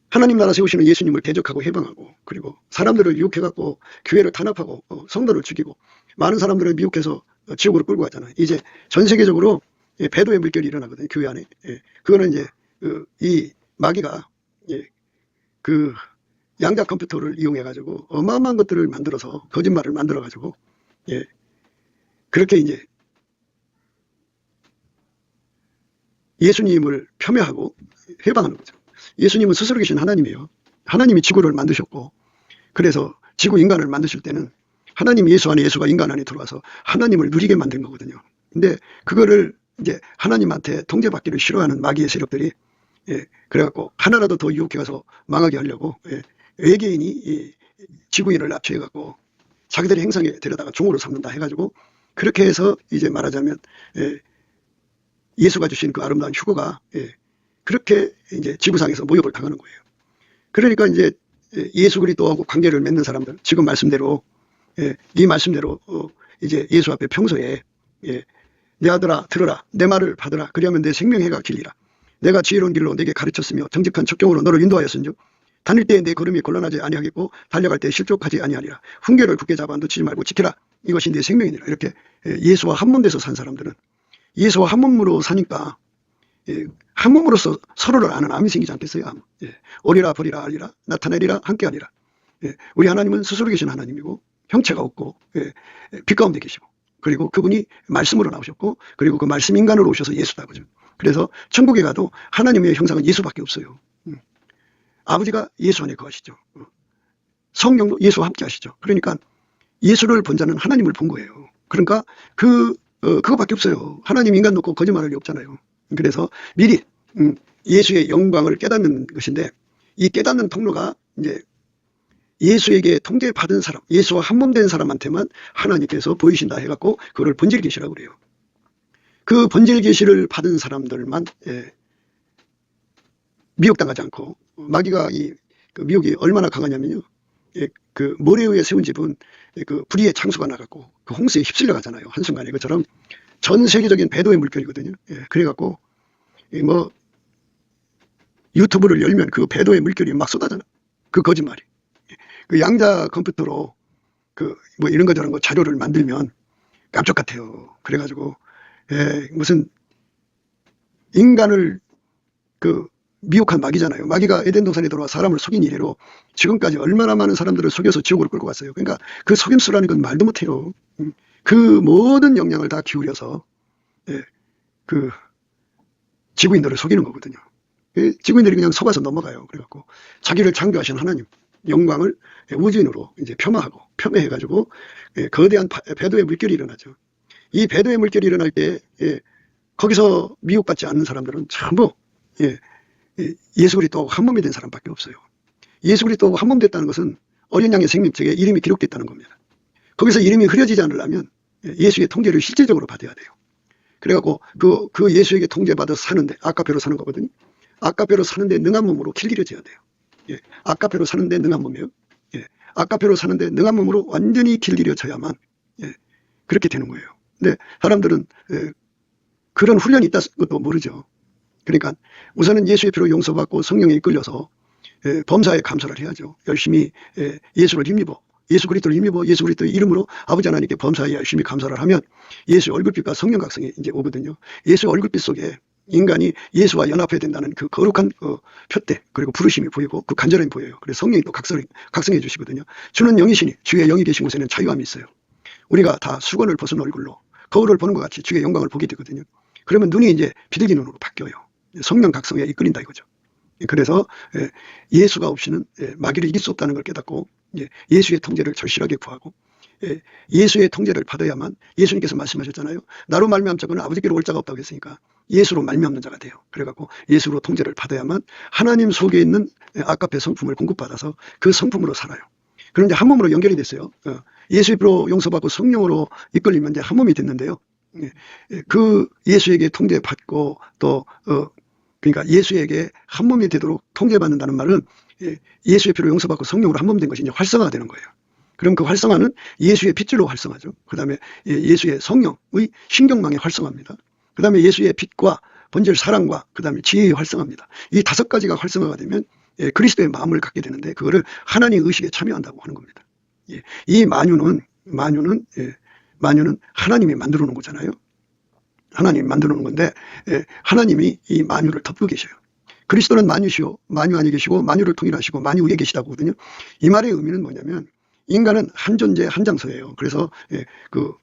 하나님 나라 세우시는 예수님을 대적하고 해방하고, 그리고 사람들을 유혹해갖고 교회를 탄압하고 성도를 죽이고 많은 사람들을 미혹해서 지옥으로 끌고 가잖아요. 이제 전 세계적으로 배도의 물결이 일어나거든요. 교회 안에. 그거는 이제 이 마귀가 그 양자 컴퓨터를 이용해가지고 어마어마한 것들을 만들어서, 거짓말을 만들어가지고 그렇게 이제 예수님을 폄훼하고 해방하는 거죠. 예수님은 스스로 계신 하나님이에요. 하나님이 지구를 만드셨고, 그래서 지구 인간을 만드실 때는 하나님 예수 안에, 예수가 인간 안에 들어와서 하나님을 누리게 만든 거거든요. 근데 그거를 이제 하나님한테 통제받기를 싫어하는 마귀의 세력들이 그래갖고 하나라도 더 유혹해가서 망하게 하려고 외계인이 지구인을 납치해갖고 자기들의 행성에 데려다가 종으로 삼는다 해가지고, 그렇게 해서 이제 말하자면 예수가 주신 그 아름다운 휴거가 그렇게 이제 지구상에서 모욕을 당하는 거예요. 그러니까 이제 예수 그리스도하고 관계를 맺는 사람들, 지금 말씀대로 이 말씀대로 이제 예수 앞에 평소에 내 아들아 들으라, 내 말을 받으라, 그리하면 내 생명해가 길리라. 내가 지혜로운 길로 내게 가르쳤으며 정직한 척경으로 너를 인도하였은즉 다닐 때에 내 걸음이 곤란하지 아니하겠고 달려갈 때에 실족하지 아니하리라. 훈계를 굳게 잡아 놓치지 말고 지키라. 이것이 내 생명이니라. 이렇게 예수와 한 몸 돼서 산 사람들은, 예수와 한 몸으로 사니까 한 몸으로서 서로를 아는 암이 생기지 않겠어요? 암. 오리라 버리라 알리라 나타내리라 함께하리라. 우리 하나님은 스스로 계신 하나님이고 형체가 없고 빛 가운데 계시고, 그리고 그분이 말씀으로 나오셨고, 그리고 그 말씀 인간으로 오셔서 예수다 그죠. 그래서 천국에 가도 하나님의 형상은 예수밖에 없어요. 아버지가 예수 안에 거하시죠. 성령도 예수와 함께 하시죠. 그러니까 예수를 본 자는 하나님을 본 거예요. 그러니까 그거밖에 없어요. 하나님 인간 놓고 거짓말할 리 없잖아요. 그래서 미리 예수의 영광을 깨닫는 것인데, 이 깨닫는 통로가 이제 예수에게 통제받은 사람, 예수와 한 몸 된 사람한테만 하나님께서 보이신다 해갖고 그거를 본질 계시라고 그래요. 그 본질 계시를 받은 사람들만 미혹당하지 않고, 마귀가 그 미혹이 얼마나 강하냐면요, 그 모래 위에 세운 집은 그 불의의 창수가 나갔고 그 홍수에 휩쓸려 가잖아요. 한순간에. 그처럼 전 세계적인 배도의 물결이거든요. 그래갖고 뭐 유튜브를 열면 그 배도의 물결이 막 쏟아져요. 그 거짓말이. 그 양자 컴퓨터로 그 뭐 이런 거 저런 거 자료를 만들면 깜짝 같아요. 그래가지고 무슨 인간을 그 미혹한 마귀잖아요. 마귀가 에덴 동산에 들어와 사람을 속인 이래로 지금까지 얼마나 많은 사람들을 속여서 지옥으로 끌고 갔어요. 그러니까 그 속임수라는 건 말도 못해요. 그 모든 역량을 다 기울여서 그 지구인들을 속이는 거거든요. 지구인들이 그냥 속아서 넘어가요. 그래갖고 자기를 창조하신 하나님 영광을 우주인으로 이제 폄훼해가지고 거대한 배도의 물결이 일어나죠. 이 배도의 물결이 일어날 때 거기서 미혹받지 않는 사람들은 전부 예수 그리스도하고 한 몸이 된 사람밖에 없어요. 예수 그리스도하고 한 몸 됐다는 것은 어린 양의 생명책에 이름이 기록됐다는 겁니다. 거기서 이름이 흐려지지 않으려면 예수의 통제를 실질적으로 받아야 돼요. 그래갖고 그 예수에게 통제받아서 사는데, 아카페로 사는 거거든요. 아카페로 사는데 능한 몸으로 길들여져야 돼요. 아카페로 사는데 능한 몸이에요. 아카페로 사는데 능한 몸으로 완전히 길들여져야만 그렇게 되는 거예요. 근데 사람들은 그런 훈련이 있다는 것도 모르죠. 그러니까 우선은 예수의 피로 용서받고 성령에 이끌려서 범사에 감사를 해야죠. 열심히 예수를 힘입어, 예수 그리스도를 힘입어 예수 그리스도의 이름으로 아버지 하나님께 범사에 열심히 감사를 하면 예수의 얼굴빛과 성령 각성이 이제 오거든요. 예수의 얼굴빛 속에 인간이 예수와 연합해야 된다는 그 거룩한 표대 그리고 부르심이 보이고 그 간절함이 보여요. 그래서 성령이 또 각성해 주시거든요. 주는 영이시니 주의 영이 계신 곳에는 자유함이 있어요. 우리가 다 수건을 벗은 얼굴로 거울을 보는 것 같이 주의 영광을 보게 되거든요. 그러면 눈이 이제 비둘기 눈으로 바뀌어요. 성령 각성에 이끌린다 이거죠. 그래서 예수가 없이는 마귀를 이길 수 없다는 걸 깨닫고 예수의 통제를 절실하게 구하고 예수의 통제를 받아야만, 예수님께서 말씀하셨잖아요. 나로 말미암은 자는 아버지께로 올 자가 없다고 했으니까 예수로 말미암는 자가 돼요. 그래갖고 예수로 통제를 받아야만 하나님 속에 있는 아까페 성품을 공급받아서 그 성품으로 살아요. 그런데 한 몸으로 연결이 됐어요. 예수로 용서받고 성령으로 이끌리면 이제 한 몸이 됐는데요. 그 예수에게 통제받고 또 그러니까 예수에게 한 몸이 되도록 통제받는다는 말은 예수의 피로 용서받고 성령으로 한 몸 된 것이 이제 활성화가 되는 거예요. 그럼 그 활성화는 예수의 빛줄로 활성화죠. 그 다음에 예수의 성령의 신경망에 활성화합니다. 그 다음에 예수의 빛과 본질 사랑과 그 다음에 지혜의 활성화입니다. 이 5가지가 활성화가 되면 그리스도의 마음을 갖게 되는데 그거를 하나님 의식에 참여한다고 하는 겁니다. 이 만유는 하나님이 만들어 놓은 거잖아요. 하나님이 만들어 놓은 건데 하나님이 이 만유를 덮고 계셔요. 그리스도는 만유시오, 만유 안에 계시고 만유를 통일하시고 만유 위에 계시다고 하거든요. 이 말의 의미는 뭐냐면 인간은 한 존재 한 장소예요. 그래서 그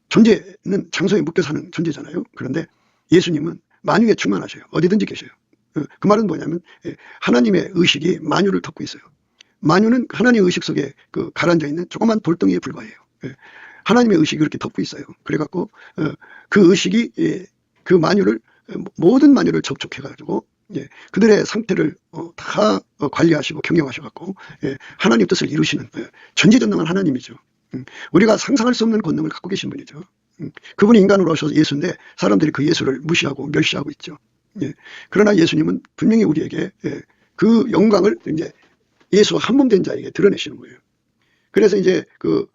존재는 장소에 묶여 사는 존재잖아요. 그런데 예수님은 만유에 충만하셔요. 어디든지 계셔요. 그 말은 뭐냐면 하나님의 의식이 만유를 덮고 있어요. 만유는 하나님의 의식 속에 그 가라앉아 있는 조그만 돌덩이에 불과해요. 하나님의 의식이 그렇게 덮고 있어요. 그래갖고 그 의식이 그 만유를 모든 만유를 접촉해가지고 그들의 상태를 다 관리하시고 경영하셔갖고 하나님 뜻을 이루시는 전지전능한 하나님이죠. 우리가 상상할 수 없는 권능을 갖고 계신 분이죠. 그분이 인간으로 오셔서 예수인데 사람들이 그 예수를 무시하고 멸시하고 있죠. 그러나 예수님은 분명히 우리에게 그 영광을 이제 예수와 한 몸 된 자에게 드러내시는 거예요. 그래서 이제 그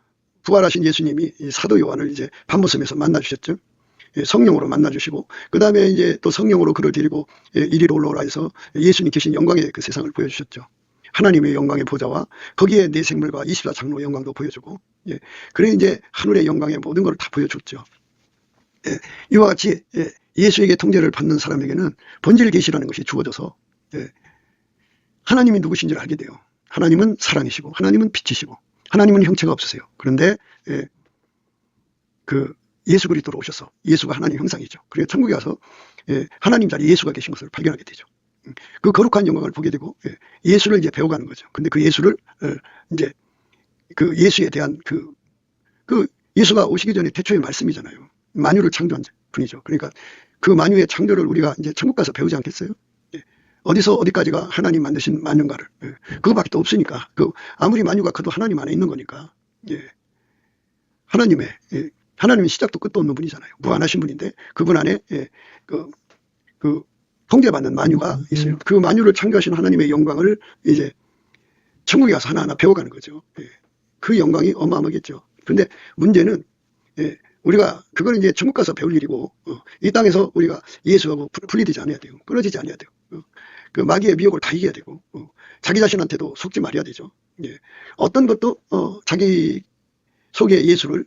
부활하신 예수님이 사도 요한을 이제 밤모섬에서 만나 주셨죠. 성령으로 만나 주시고 그 다음에 이제 또 성령으로 그를 데리고 이리로 올라오라 해서 예수님 계신 영광의 그 세상을 보여주셨죠. 하나님의 영광의 보좌와 거기에 내 생물과 24장로의 영광도 보여주고 그래 이제 하늘의 영광의 모든 걸 다 보여줬죠. 이와 같이 예수에게 통제를 받는 사람에게는 본질 계시라는 것이 주어져서 하나님이 누구신지를 알게 돼요. 하나님은 사랑이시고 하나님은 빛이시고 하나님은 형체가 없으세요. 그런데 그 예수 그리스도로 오셔서 예수가 하나님 형상이죠. 그래서 천국에 가서 하나님 자리에 예수가 계신 것을 발견하게 되죠. 그 거룩한 영광을 보게 되고 예수를 이제 배워가는 거죠. 근데 그 예수를 이제 그 예수에 대한 그 예수가 오시기 전에 태초의 말씀이잖아요. 만유를 창조한 분이죠. 그러니까 그 만유의 창조를 우리가 이제 천국 가서 배우지 않겠어요? 어디서 어디까지가 하나님 만드신 만유인가를 그거밖에 또 없으니까 아무리 만유가 커도 하나님 안에 있는 거니까 하나님은 시작도 끝도 없는 분이잖아요. 무한하신 분인데 그분 안에 그 통제받는 만유가 있어요. 그 만유를 창조하신 하나님의 영광을 이제 천국에 가서 하나하나 배워가는 거죠. 그 영광이 어마어마하겠죠. 그런데 문제는 우리가 그걸 이제 천국 가서 배울 일이고 이 땅에서 우리가 예수하고 분리되지 않아야 돼요. 끊어지지 않아야 돼요. 그 마귀의 미혹을 다 이겨야 되고 자기 자신한테도 속지 말아야 되죠. 어떤 것도 자기 속에 예수를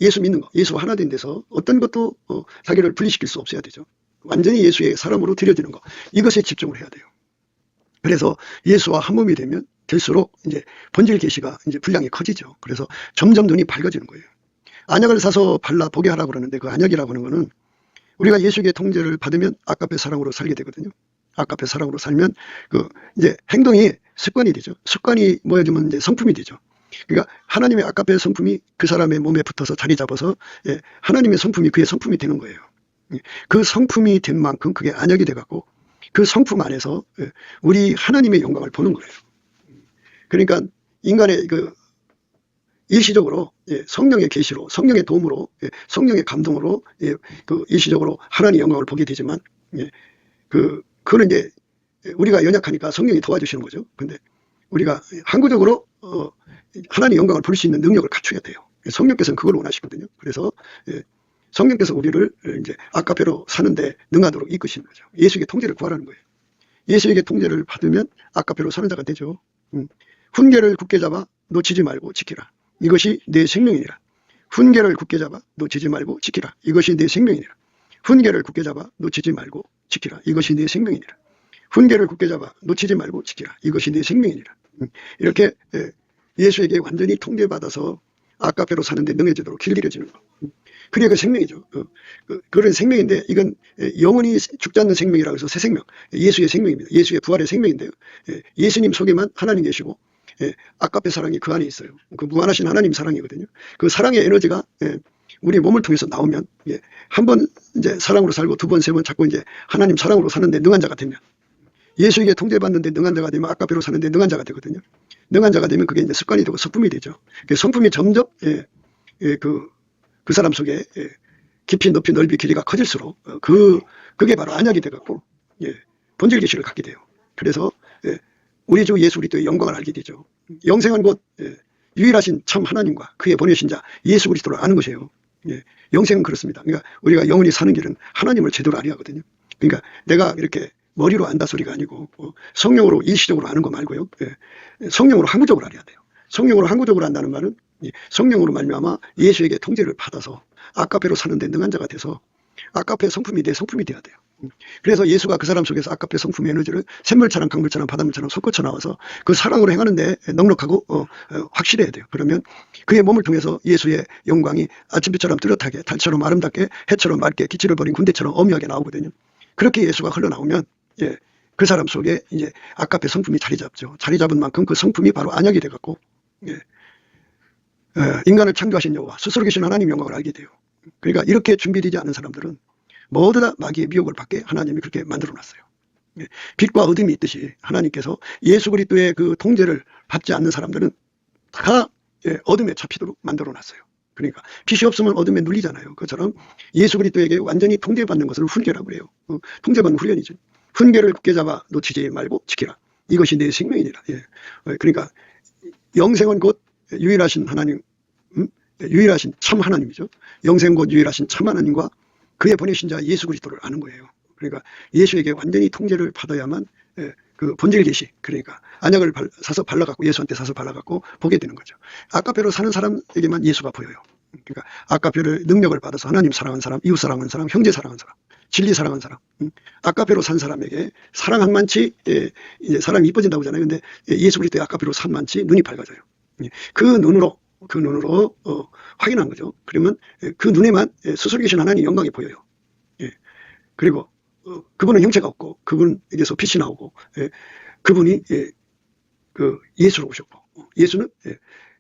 예수 믿는 거, 예수와 하나 된 데서 어떤 것도 자기를 분리시킬 수 없어야 되죠. 완전히 예수의 사람으로 들여지는 거, 이것에 집중을 해야 돼요. 그래서 예수와 한 몸이 되면 될수록 이제 본질 계시가 이제 분량이 커지죠. 그래서 점점 눈이 밝아지는 거예요. 안약을 사서 발라 보게 하라고 그러는데 그 안약이라고 하는 거는 우리가 예수의 통제를 받으면 아까페 사랑으로 살게 되거든요. 아까페 사랑으로 살면 이제 행동이 습관이 되죠. 습관이 모여지면 이제 성품이 되죠. 그러니까 하나님의 아까페 성품이 그 사람의 몸에 붙어서 자리 잡아서 하나님의 성품이 그의 성품이 되는 거예요. 그 성품이 된 만큼 그게 안약이 돼갖고 그 성품 안에서 우리 하나님의 영광을 보는 거예요. 그러니까 인간의 일시적으로 성령의 계시로, 성령의 도움으로, 성령의 감동으로 일시적으로 하나님의 영광을 보게 되지만 그거는 이제 우리가 연약하니까 성령이 도와주시는 거죠. 근데 우리가 항구적으로 하나님의 영광을 볼 수 있는 능력을 갖춰야 돼요. 성령께서는 그걸 원하시거든요. 그래서 성령께서 우리를 이제 아까페로 사는데 능하도록 이끄시는 거죠. 예수에게 통제를 구하라는 거예요. 예수에게 통제를 받으면 아까페로 사는 자가 되죠. 훈계를 굳게 잡아 놓치지 말고 지키라. 이것이 내 생명이니라. 훈계를 굳게 잡아 놓치지 말고 지키라. 이것이 내 생명이니라. 훈계를 굳게 잡아 놓치지 말고 지키라. 이것이 네 생명이니라. 훈계를 굳게 잡아 놓치지 말고 지키라. 이것이 네 생명이니라. 이렇게 예수에게 완전히 통제받아서 아까페로 사는데 능해지도록 길들여지는 거. 그게 그 생명이죠. 그런 생명인데 이건 영원히 죽지 않는 생명이라고 해서 새 생명, 예수의 생명입니다. 예수의 부활의 생명인데요. 예수님 속에만 하나님 계시고 아까페 사랑이 그 안에 있어요. 그 무한하신 하나님 사랑이거든요. 그 사랑의 에너지가 우리 몸을 통해서 나오면 한 번 이제 사랑으로 살고 두 번, 세 번 자꾸 이제 하나님 사랑으로 사는데 능한 자가 되면 예수에게 통제받는데 능한 자가 되면 아까페로 사는데 능한 자가 되거든요. 능한 자가 되면 그게 이제 습관이 되고 성품이 되죠. 그 성품이 점점 그 사람 속에 깊이 높이 넓이 길이가 커질수록 그게 바로 안약이 돼갖고 본질 계시를 갖게 돼요. 그래서 우리 주 예수 그리스도의 영광을 알게 되죠. 영생은 곧 유일하신 참 하나님과 그의 보내신 자 예수 그리스도를 아는 것이에요. 영생은 그렇습니다. 그러니까 우리가 영원히 사는 길은 하나님을 제대로 알아야 하거든요. 그러니까 내가 이렇게 머리로 안다 소리가 아니고 성령으로 일시적으로 아는 거 말고요. 성령으로 항구적으로 알아야 돼요. 성령으로 항구적으로 안다는 말은 성령으로 말미암아 예수에게 통제를 받아서 아까페로 사는데 능한 자가 돼서 아까페 성품이 내 성품이 돼야 돼요. 그래서 예수가 그 사람 속에서 아까페 성품의 에너지를 샘물처럼 강물처럼 바닷물처럼 솟구쳐 나와서 그 사랑으로 행하는데 넉넉하고 확실해야 돼요. 그러면 그의 몸을 통해서 예수의 영광이 아침빛처럼 뚜렷하게 달처럼 아름답게 해처럼 맑게 기치를 버린 군대처럼 엄하게 나오거든요. 그렇게 예수가 흘러나오면 그 사람 속에 이제 아까페 성품이 자리 잡죠. 자리 잡은 만큼 그 성품이 바로 안약이 돼갖고 인간을 창조하신 여호와 스스로 계신 하나님 영광을 알게 돼요. 그러니까 이렇게 준비되지 않은 사람들은 모두 다 마귀의 미혹을 받게 하나님이 그렇게 만들어놨어요. 빛과 어둠이 있듯이 하나님께서 예수 그리스도의 그 통제를 받지 않는 사람들은 다 어둠에 잡히도록 만들어놨어요. 그러니까 빛이 없으면 어둠에 눌리잖아요. 그처럼 예수 그리스도에게 완전히 통제받는 것을 훈계라고 해요. 통제받는 훈련이죠. 훈계를 굳게 잡아 놓치지 말고 지키라. 이것이 내 생명이니라. 그러니까 영생은 곧 유일하신 하나님, 유일하신 참 하나님이죠. 영생 곧 유일하신 참 하나님과 그의 보내신 자 예수 그리스도를 아는 거예요. 그러니까 예수에게 완전히 통제를 받아야만 그 본질 계시, 그러니까 안약을 사서 발라갖고 예수한테 사서 발라갖고 보게 되는 거죠. 아까페로 사는 사람에게만 예수가 보여요. 그러니까 아까페로의 능력을 받아서 하나님 사랑하는 사람, 이웃 사랑하는 사람, 형제 사랑하는 사람, 진리 사랑하는 사람, 아까페로 산 사람에게 사랑 한 만치 이제 사람이 이뻐진다고 하잖아요. 근데 예수 그리스도의 아까페로 산 만치 눈이 밝아져요. 그 눈으로 확인한 거죠. 그러면 그 눈에만 스스로 계신 하나님 영광이 보여요. 그리고 그분은 형체가 없고 그분에게서 빛이 나오고 그분이 그 예수로 오셨고 예수는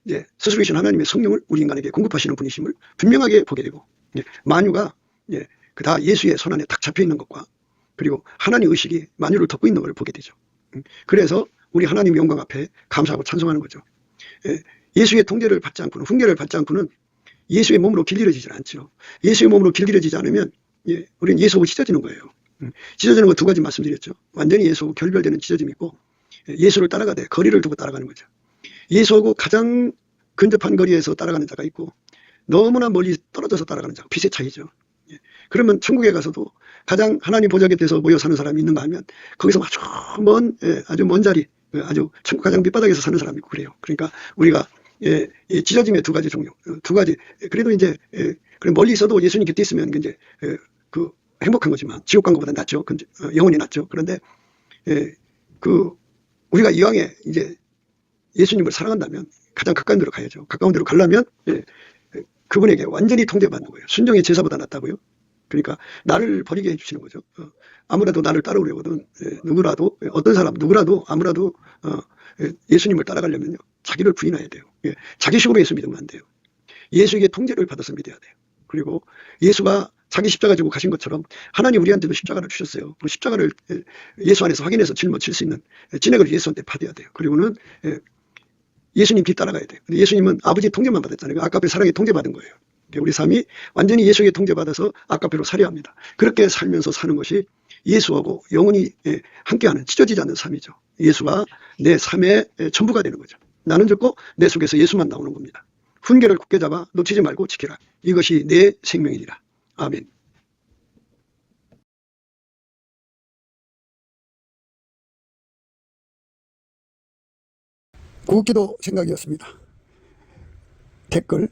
이제 스스로 계신 하나님의 성령을 우리 인간에게 공급하시는 분이심을 분명하게 보게 되고 만유가 그 다 예수의 손안에 딱 잡혀 있는 것과 그리고 하나님 의식이 만유를 덮고 있는 걸 보게 되죠. 그래서 우리 하나님 영광 앞에 감사하고 찬송하는 거죠. 예수의 통제를 받지 않고는 훈계를 받지 않고는 예수의 몸으로 길들여지지 않죠. 예수의 몸으로 길들여지지 않으면 우리는 예수하고 찢어지는 거예요. 찢어지는 거 두 가지 말씀드렸죠. 완전히 예수하고 결별되는 찢어짐이 있고 예수를 따라가되 거리를 두고 따라가는 거죠. 예수하고 가장 근접한 거리에서 따라가는 자가 있고 너무나 멀리 떨어져서 따라가는 자가 빛의 차이죠. 그러면 천국에 가서도 가장 하나님 보좌 곁에서 모여 사는 사람이 있는가 하면 거기서 아주 먼 자리, 아주 천국 가장 밑바닥에서 사는 사람이 있고 그래요. 그러니까 우리가 찢어짐의 두 가지 종류, 두 가지. 그래도 이제 멀리 있어도 예수님 곁에 있으면 이제 그 행복한 거지만 지옥 간 것보다 낫죠. 영원히 낫죠. 그런데 우리가 이왕에 이제 예수님을 사랑한다면 가장 가까운 데로 가야죠. 가까운 데로 가려면 그분에게 완전히 통제받는 거예요. 순종의 제사보다 낫다고요. 그러니까 나를 버리게 해주시는 거죠. 아무라도 나를 따라오려거든 누구라도 어떤 사람 누구라도 아무라도 예수님을 따라가려면요 자기를 부인해야 돼요. 자기 식으로 예수 믿으면 안 돼요. 예수에게 통제를 받아서 믿어야 돼요. 그리고 예수가 자기 십자가 지고 가신 것처럼 하나님 우리한테도 십자가를 주셨어요. 그 십자가를 예수 안에서 확인해서 짊어질 수 있는 진액을 예수한테 받아야 돼요. 그리고는 예수님 뒤 따라가야 돼요. 예수님은 아버지 통제만 받았잖아요. 아까페 사랑에 통제받은 거예요. 우리 삶이 완전히 예수에게 통제받아서 아까페로 살아야 합니다. 그렇게 살면서 사는 것이 예수하고 영원히 함께하는 찢어지지 않는 삶이죠. 예수가 내 삶의 전부가 되는 거죠. 나는 죽고 내 속에서 예수만 나오는 겁니다. 훈계를 굳게 잡아 놓치지 말고 지키라. 이것이 내 생명이니라. 아멘. 구기도 생각이었습니다. 댓글,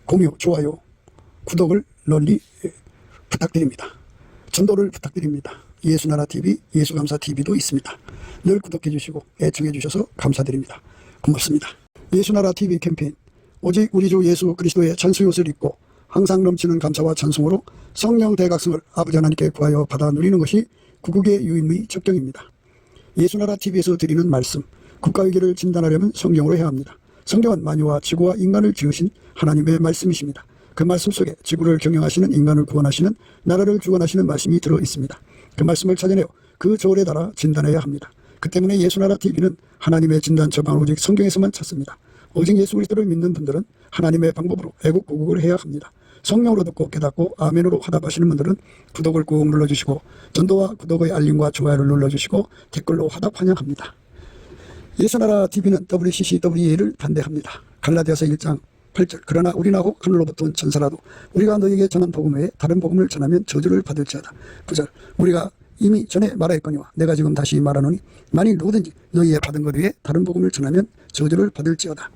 공유, 좋아요, 구독을 널리 부탁드립니다. 전도를 부탁드립니다. 예수나라TV, 예수감사TV도 있습니다. 늘 구독해 주시고 애청해 주셔서 감사드립니다. 고맙습니다. 예수나라TV 캠페인 오직 우리 주 예수 그리스도의 천수옷을 입고 항상 넘치는 감사와 찬송으로 성령 대각성을 아버지 하나님께 구하여 받아 누리는 것이 구국의 유인의 적경입니다. 예수나라TV에서 드리는 말씀, 국가위기를 진단하려면 성경으로 해야 합니다. 성경은 만유와 지구와 인간을 지으신 하나님의 말씀이십니다. 그 말씀 속에 지구를 경영하시는 인간을 구원하시는 나라를 주관하시는 말씀이 들어 있습니다. 그 말씀을 찾아내어 그 저울에 달아 진단해야 합니다. 그 때문에 예수나라TV는 하나님의 진단 처방을 오직 성경에서만 찾습니다. 오직 예수 그리스도를 믿는 분들은 하나님의 방법으로 애국고국을 해야 합니다. 성령으로 듣고 깨닫고 아멘으로 화답하시는 분들은 구독을 꾹 눌러주시고 전도와 구독의 알림과 좋아요를 눌러주시고 댓글로 화답 환영합니다. 예수나라TV는 WCCWA를 반대합니다. 갈라디아서 1장 8절 그러나 우리나고 하늘로부터 온 천사라도 우리가 너에게 전한 복음 외에 다른 복음을 전하면 저주를 받을지어다. 9절 우리가 이미 전에 말하였거니와 내가 지금 다시 말하노니 만일 누구든지 너희의 받은 것 외에 다른 복음을 전하면 저주를 받을지어다.